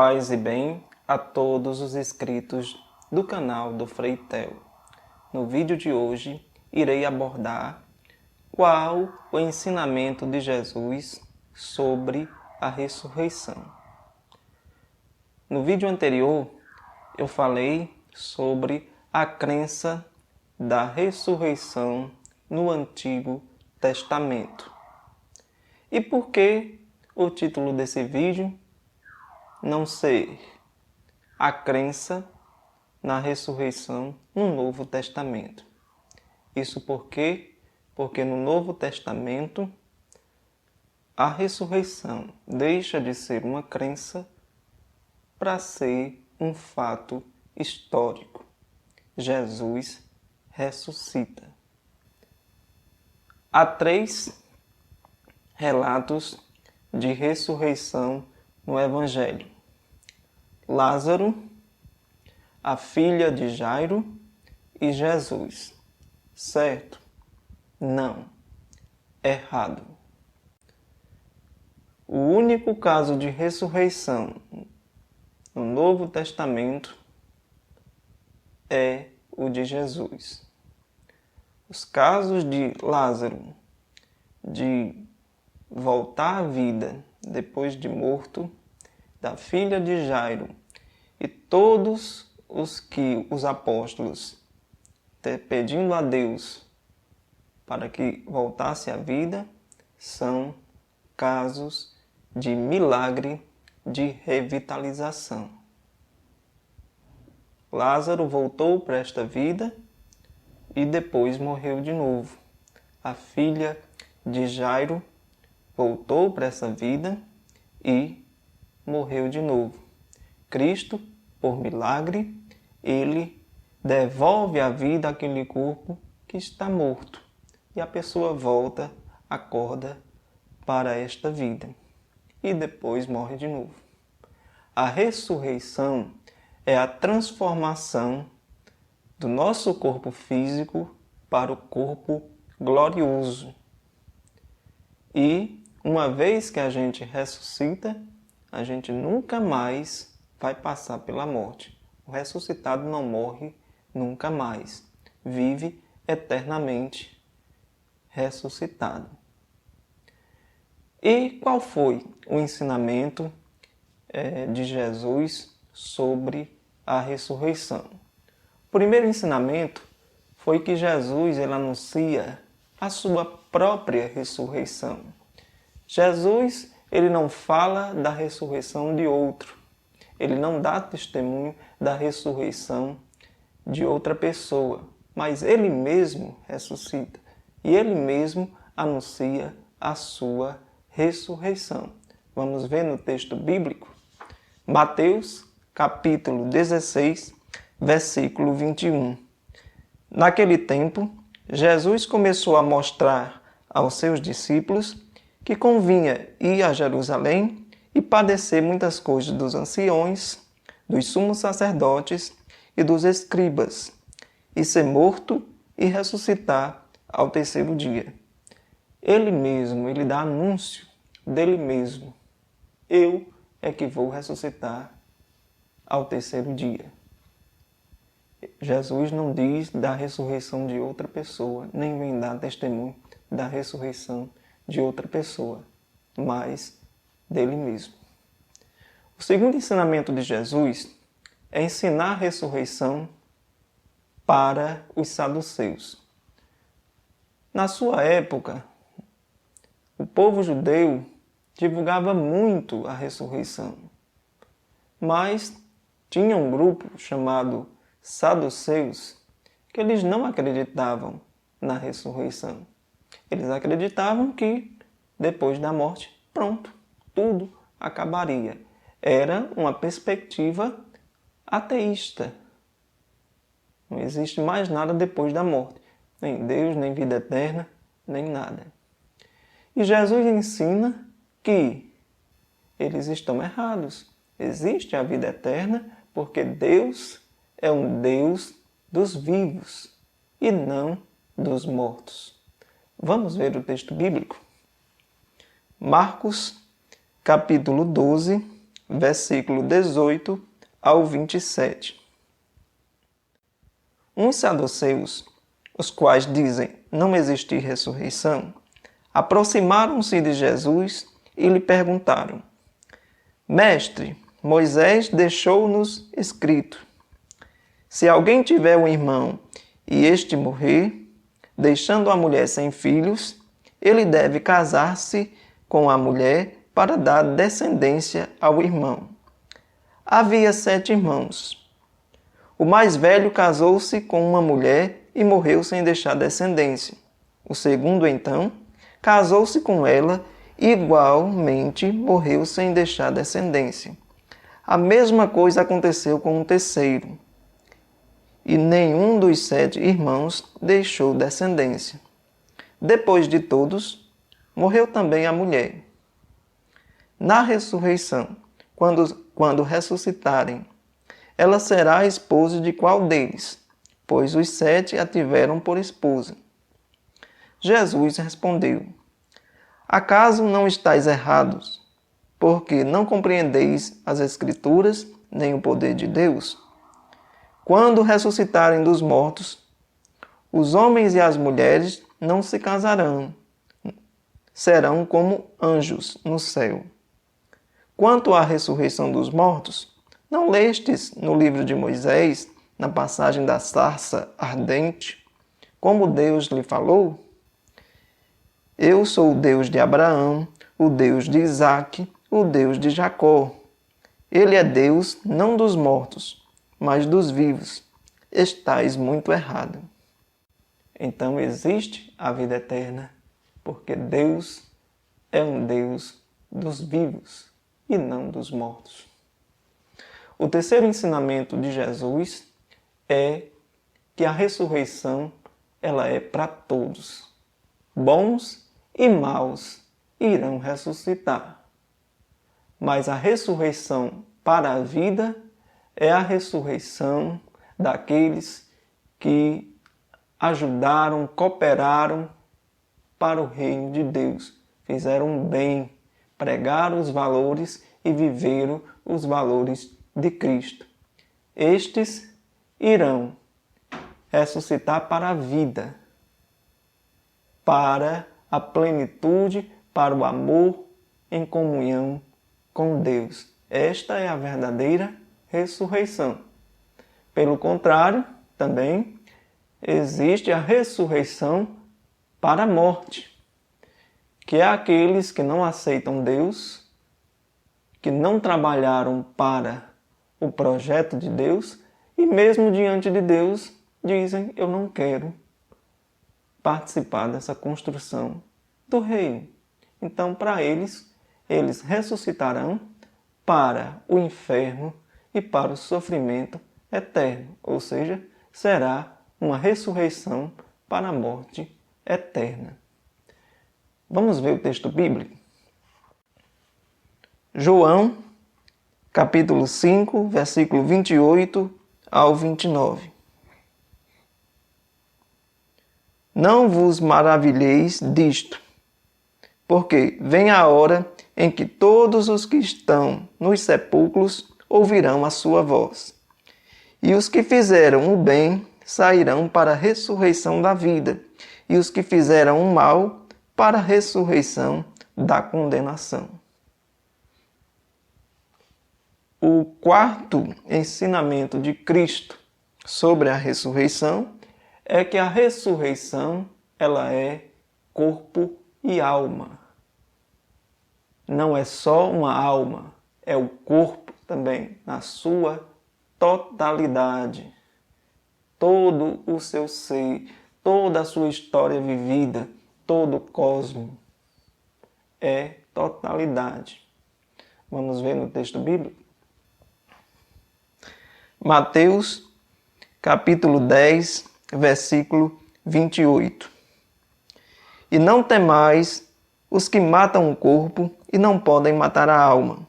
Paz e bem a todos os inscritos do canal do Frei Theo. No vídeo de hoje, irei abordar qual o ensinamento de Jesus sobre a ressurreição. No vídeo anterior, eu falei sobre a crença da ressurreição no Antigo Testamento. E por que o título desse vídeo não ser a crença na ressurreição no Novo Testamento? Isso porque no Novo Testamento a ressurreição deixa de ser uma crença para ser um fato histórico. Jesus ressuscita. Há 3 relatos de ressurreição no Evangelho: Lázaro, a filha de Jairo e Jesus. Certo? Não. Errado. O único caso de ressurreição no Novo Testamento é o de Jesus. Os casos de Lázaro de voltar à vida depois de morto, da filha de Jairo e todos os apóstolos pedindo a Deus para que voltasse à vida, são casos de milagre de revitalização. Lázaro voltou para esta vida e depois morreu de novo. A filha de Jairo voltou para essa vida e morreu de novo. Cristo, por milagre, ele devolve a vida àquele corpo que está morto. E a pessoa volta, acorda para esta vida. E depois morre de novo. A ressurreição é a transformação do nosso corpo físico para o corpo glorioso. E uma vez que a gente ressuscita, a gente nunca mais vai passar pela morte. O ressuscitado não morre nunca mais. Vive eternamente ressuscitado. E qual foi o ensinamento de Jesus sobre a ressurreição? O primeiro ensinamento foi que Jesus ele anuncia a sua própria ressurreição. Jesus ele não fala da ressurreição de outro. Ele não dá testemunho da ressurreição de outra pessoa. Mas ele mesmo ressuscita. E ele mesmo anuncia a sua ressurreição. Vamos ver no texto bíblico? Mateus, capítulo 16, versículo 21. Naquele tempo, Jesus começou a mostrar aos seus discípulos que convinha ir a Jerusalém e padecer muitas coisas dos anciões, dos sumos sacerdotes e dos escribas, e ser morto e ressuscitar ao terceiro dia. Ele mesmo, ele dá anúncio dele mesmo. Eu é que vou ressuscitar ao terceiro dia. Jesus não diz da ressurreição de outra pessoa, nem vem dar testemunho da ressurreição de outra pessoa, mas dele mesmo. O segundo ensinamento de Jesus é ensinar a ressurreição para os saduceus. Na sua época, o povo judeu divulgava muito a ressurreição, mas tinha um grupo chamado saduceus que eles não acreditavam na ressurreição. Eles acreditavam que depois da morte, pronto, tudo acabaria. Era uma perspectiva ateísta. Não existe mais nada depois da morte. Nem Deus, nem vida eterna, nem nada. E Jesus ensina que eles estão errados. Existe a vida eterna porque Deus é um Deus dos vivos e não dos mortos. Vamos ver o texto bíblico? Marcos, capítulo 12, versículo 18 ao 27. Uns saduceus, os quais dizem não existir ressurreição, aproximaram-se de Jesus e lhe perguntaram: Mestre, Moisés deixou-nos escrito: se alguém tiver um irmão e este morrer, deixando a mulher sem filhos, ele deve casar-se com a mulher para dar descendência ao irmão. Havia 7 irmãos. O mais velho casou-se com uma mulher e morreu sem deixar descendência. O segundo, então, casou-se com ela e igualmente morreu sem deixar descendência. A mesma coisa aconteceu com o terceiro. E nenhum dos 7 irmãos deixou descendência. Depois de todos, morreu também a mulher. Na ressurreição, quando ressuscitarem, ela será a esposa de qual deles? Pois os 7 a tiveram por esposa. Jesus respondeu: acaso não estáis errados, porque não compreendeis as Escrituras, nem o poder de Deus? Quando ressuscitarem dos mortos, os homens e as mulheres não se casarão, serão como anjos no céu. Quanto à ressurreição dos mortos, não lestes no livro de Moisés, na passagem da sarça ardente, como Deus lhe falou? Eu sou o Deus de Abraão, o Deus de Isaque, o Deus de Jacó. Ele é Deus não dos mortos, mas dos vivos. Estais muito errado. Então existe a vida eterna, porque Deus é um Deus dos vivos e não dos mortos. O terceiro ensinamento de Jesus é que a ressurreição ela é para todos. Bons e maus irão ressuscitar. Mas a ressurreição para a vida é a ressurreição daqueles que ajudaram, cooperaram para o reino de Deus, fizeram bem, pregaram os valores e viveram os valores de Cristo. Estes irão ressuscitar para a vida, para a plenitude, para o amor em comunhão com Deus. Esta é a verdadeira ressurreição. Pelo contrário, também existe a ressurreição para a morte, que é aqueles que não aceitam Deus, que não trabalharam para o projeto de Deus e mesmo diante de Deus dizem: eu não quero participar dessa construção do reino. Então, para eles ressuscitarão para o inferno e para o sofrimento eterno, ou seja, será uma ressurreição para a morte eterna. Vamos ver o texto bíblico? João, capítulo 5, versículo 28 ao 29. Não vos maravilheis disto, porque vem a hora em que todos os que estão nos sepulcros ouvirão a sua voz. E os que fizeram o bem sairão para a ressurreição da vida, e os que fizeram o mal para a ressurreição da condenação. O quarto ensinamento de Cristo sobre a ressurreição é que a ressurreição ela é corpo e alma. Não é só uma alma, é o corpo também, na sua totalidade. Todo o seu ser, toda a sua história vivida, todo o cosmo é totalidade. Vamos ver no texto bíblico? Mateus, capítulo 10, versículo 28. E não temais os que matam o corpo e não podem matar a alma.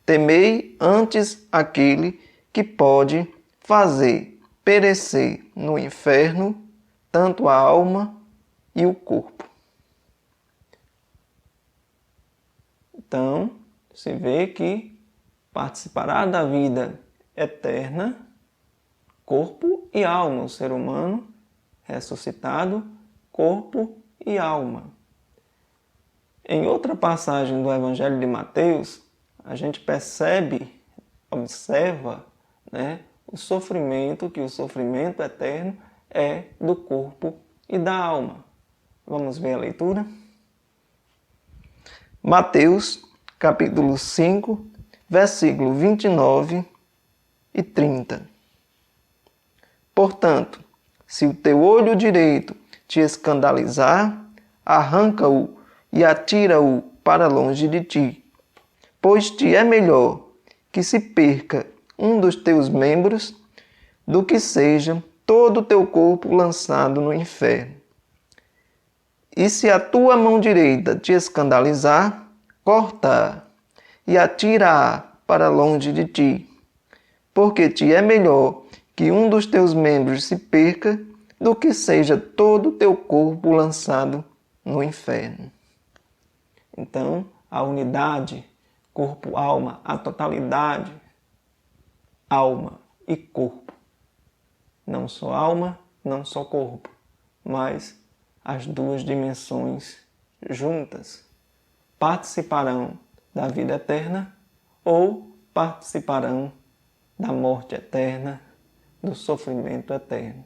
Temei antes aquele que pode fazer perecer no inferno tanto a alma e o corpo. Então, se vê que participará da vida eterna, corpo e alma, o ser humano ressuscitado, corpo e alma. Em outra passagem do Evangelho de Mateus, a gente observa, o sofrimento, que o sofrimento eterno é do corpo e da alma. Vamos ver a leitura? Mateus, capítulo 5, versículo 29 e 30. Portanto, se o teu olho direito te escandalizar, arranca-o e atira-o para longe de ti, pois te é melhor que se perca um dos teus membros do que seja todo o teu corpo lançado no inferno. E se a tua mão direita te escandalizar, corta-a e atira-a para longe de ti, porque te é melhor que um dos teus membros se perca do que seja todo o teu corpo lançado no inferno. Então, a unidade, corpo-alma, a totalidade, alma e corpo. Não só alma, não só corpo, mas as duas dimensões juntas participarão da vida eterna ou participarão da morte eterna, do sofrimento eterno.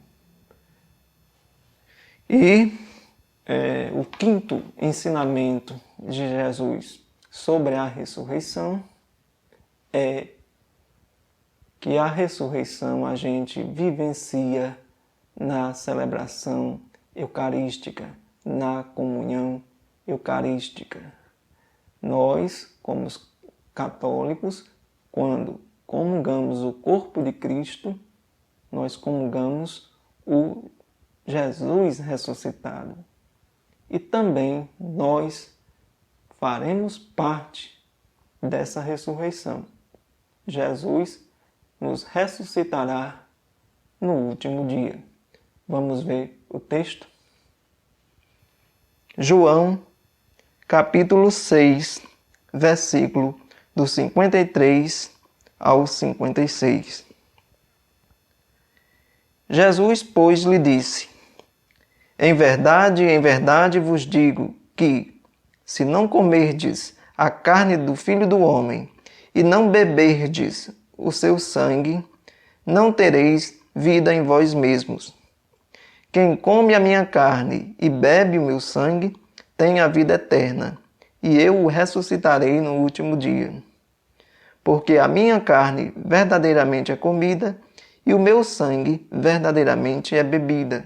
E o quinto ensinamento de Jesus sobre a ressurreição é que a ressurreição a gente vivencia na celebração eucarística, na comunhão eucarística. Nós, como católicos, quando comungamos o corpo de Cristo, nós comungamos o Jesus ressuscitado. E também nós faremos parte dessa ressurreição. Jesus nos ressuscitará no último dia. Vamos ver o texto? João, capítulo 6, versículo do 53 ao 56. Jesus, pois, lhe disse: em verdade vos digo que, se não comerdes a carne do Filho do Homem e não beberdes o seu sangue, não tereis vida em vós mesmos. Quem come a minha carne e bebe o meu sangue tem a vida eterna, e eu o ressuscitarei no último dia. Porque a minha carne verdadeiramente é comida e o meu sangue verdadeiramente é bebida.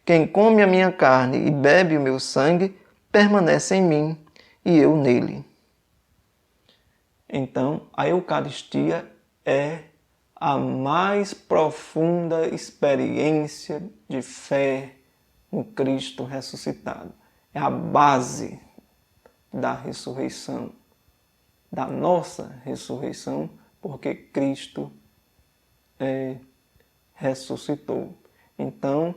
Quem come a minha carne e bebe o meu sangue permanece em mim e eu nele. Então, a Eucaristia é a mais profunda experiência de fé no Cristo ressuscitado. É a base da ressurreição, da nossa ressurreição, porque Cristo ressuscitou. Então,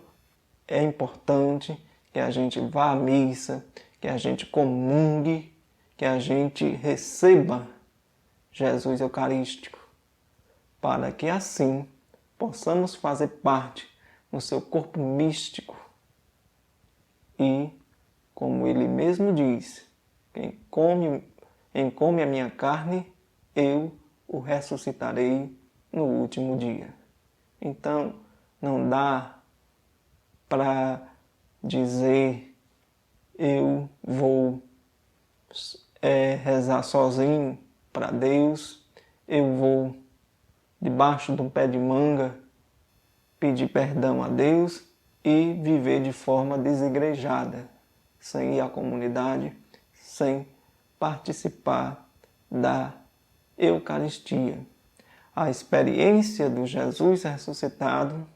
é importante que a gente vá à missa, que a gente comungue, que a gente receba Jesus Eucarístico, para que assim possamos fazer parte do seu corpo místico. E, como ele mesmo diz, quem come a minha carne, eu o ressuscitarei no último dia. Então, não dá para dizer eu vou rezar sozinho para Deus, eu vou debaixo de um pé de manga pedir perdão a Deus e viver de forma desigrejada, sem ir à comunidade, sem participar da Eucaristia. A experiência do Jesus ressuscitado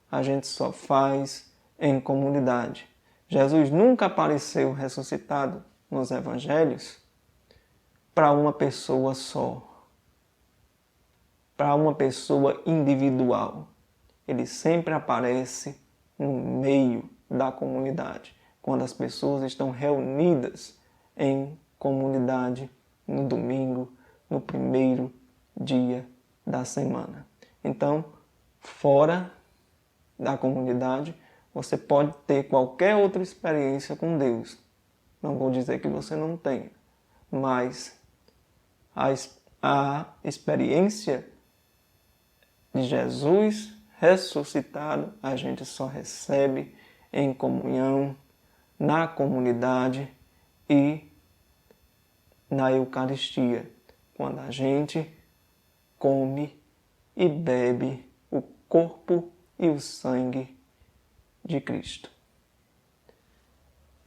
a gente só faz em comunidade. Jesus nunca apareceu ressuscitado nos evangelhos para uma pessoa só, para uma pessoa individual. Ele sempre aparece no meio da comunidade, quando as pessoas estão reunidas em comunidade no domingo, no primeiro dia da semana. Então, fora da comunidade, você pode ter qualquer outra experiência com Deus. Não vou dizer que você não tenha, mas a experiência de Jesus ressuscitado a gente só recebe em comunhão, na comunidade e na Eucaristia, quando a gente come e bebe o corpo e o sangue de Cristo.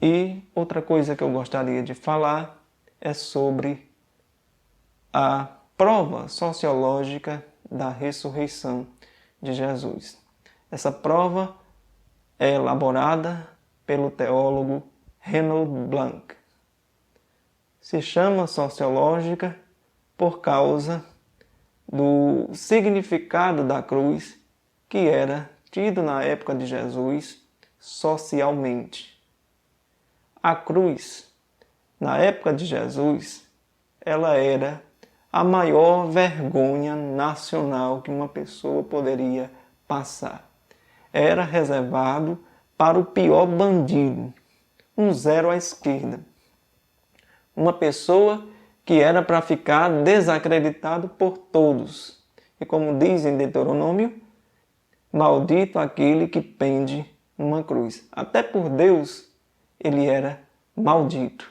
E outra coisa que eu gostaria de falar é sobre a prova sociológica da ressurreição de Jesus. Essa prova é elaborada pelo teólogo Renold Blanc. Se chama sociológica por causa do significado da cruz que era tido na época de Jesus socialmente. A cruz, na época de Jesus, ela era a maior vergonha nacional que uma pessoa poderia passar. Era reservado para o pior bandido, um zero à esquerda. Uma pessoa que era para ficar desacreditado por todos. E como diz em Deuteronômio, maldito aquele que pende numa cruz. Até por Deus, ele era maldito.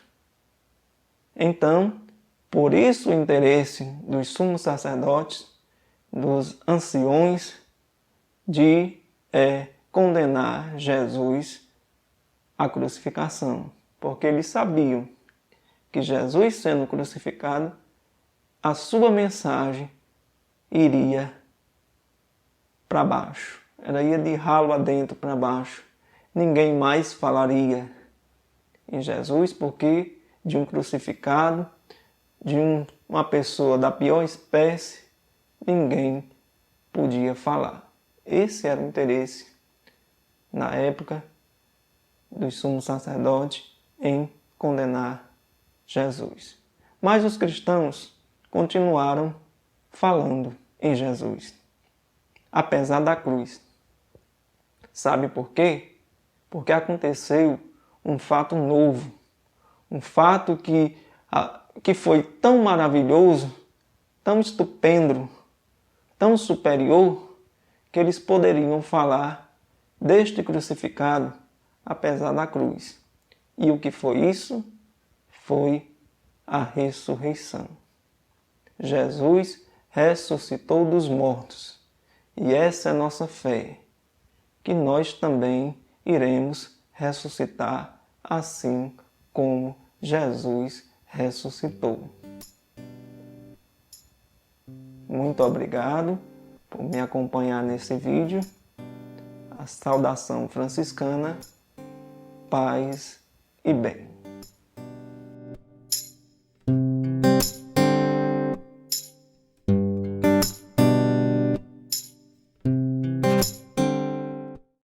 Então, por isso o interesse dos sumos sacerdotes, dos anciões, de condenar Jesus à crucificação. Porque eles sabiam que Jesus sendo crucificado, a sua mensagem iria para baixo. Ela ia de ralo adentro para baixo. Ninguém mais falaria em Jesus, porque de um crucificado, de uma pessoa da pior espécie, ninguém podia falar. Esse era o interesse, na época, dos sumos sacerdotes em condenar Jesus. Mas os cristãos continuaram falando em Jesus, apesar da cruz. Sabe por quê? Porque aconteceu um fato novo, um fato que foi tão maravilhoso, tão estupendo, tão superior, que eles poderiam falar deste crucificado, apesar da cruz. E o que foi isso? Foi a ressurreição. Jesus ressuscitou dos mortos. E essa é a nossa fé, que nós também iremos ressuscitar assim como Jesus ressuscitou. Muito obrigado por me acompanhar nesse vídeo. A saudação franciscana, paz e bem.